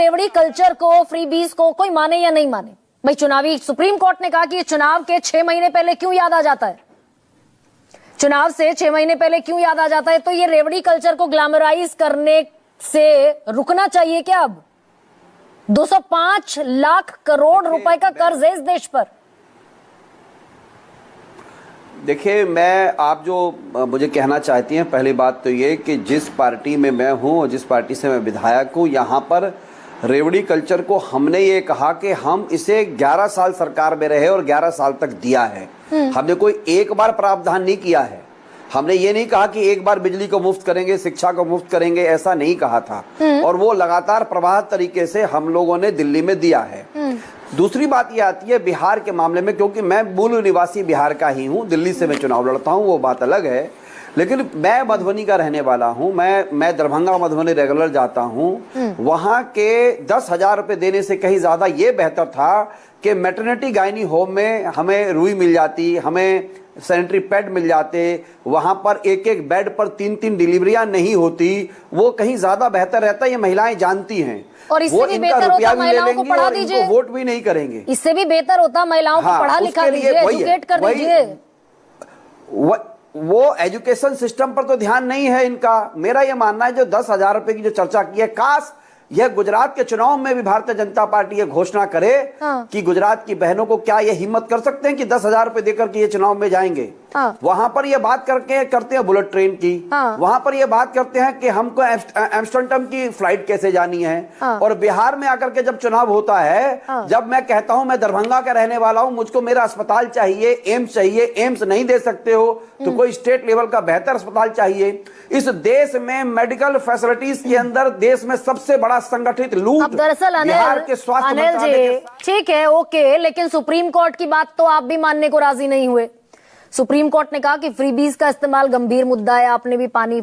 रेवड़ी कल्चर को, फ्रीबीज को कोई माने या नहीं माने, भाई चुनावी सुप्रीम कोर्ट ने कहा कि चुनाव के 6 महीने पहले क्यों याद आ जाता है, चुनाव से 6 महीने पहले क्यों याद आ जाता है। तो ये रेवड़ी कल्चर को ग्लैमराइज करने से रुकना चाहिए क्या? अब 205 लाख करोड़ रुपए का कर्ज है इस देश पर। देखिए, मैं आप जो मुझे कहना चाहती हैं, पहली बात तो ये कि जिस पार्टी में मैं हूं और जिस पार्टी से मैं विधायक हूं, यहां पर रेवड़ी कल्चर को हमने ये कहा कि हम इसे 11 साल सरकार में रहे और 11 साल तक दिया है। हमने कोई एक बार प्रावधान नहीं किया है। हमने ये नहीं कहा कि एक बार बिजली को मुफ्त करेंगे, शिक्षा को मुफ्त करेंगे, ऐसा नहीं कहा था। और वो लगातार प्रवाह तरीके से हम लोगों ने दिल्ली में दिया है। दूसरी बात ये आती है बिहार के मामले में, क्योंकि मैं मूल निवासी बिहार का ही हूँ, दिल्ली से मैं चुनाव लड़ता हूँ, वो बात अलग है। लेकिन मैं मधुबनी का रहने वाला हूँ, मैं दरभंगा मधुबनी रेगुलर जाता हूँ। वहाँ के 10,000 रुपये देने से कहीं ज्यादा ये बेहतर था कि मैटरनिटी गायनी होम में हमें रुई मिल जाती, हमें सैनिटरी पैड मिल जाते, वहां पर एक एक बेड पर 3-3 डिलीवरियां नहीं होती। वो कहीं ज्यादा बेहतर रहता, ये महिलाएं जानती हैं। और इससे भी बेहतर होता महिलाओं को पढ़ा दीजिए, वोट भी नहीं करेंगे। इससे भी बेहतर होता महिलाओं को पढ़ा लिखा दीजिए, एजुकेट कर दीजिए। वो एजुकेशन सिस्टम पर तो ध्यान नहीं है इनका। मेरा ये मानना है जो 10,000 रुपए की जो चर्चा की है, काश यह गुजरात के चुनाव में भी भारतीय जनता पार्टी ये घोषणा करे कि गुजरात की बहनों को क्या ये हिम्मत कर सकते हैं कि 10,000 रुपए देकर के ये चुनाव में जाएंगे। वहां पर ये बात करते हैं बुलेट ट्रेन की, वहां पर ये बात करते हैं कि हमको एम्स्टर्डम की फ्लाइट कैसे जानी है। और बिहार में आकर के जब चुनाव होता है, जब मैं कहता हूं मैं दरभंगा का रहने वाला हूं, मुझको मेरा अस्पताल चाहिए, एम्स चाहिए, एम्स नहीं दे सकते हो तो कोई स्टेट लेवल का बेहतर अस्पताल चाहिए। इस देश में मेडिकल फैसिलिटीज के अंदर देश में सबसे बड़ा संगठित लूट अब दरअसल बिहार के स्वास्थ्य अनिल जी, ठीक है, ओके, लेकिन सुप्रीम कोर्ट की बात तो आप भी मानने को राजी नहीं हुए। सुप्रीम कोर्ट ने कहा कि फ्रीबीज का इस्तेमाल गंभीर मुद्दा है, आपने भी पानी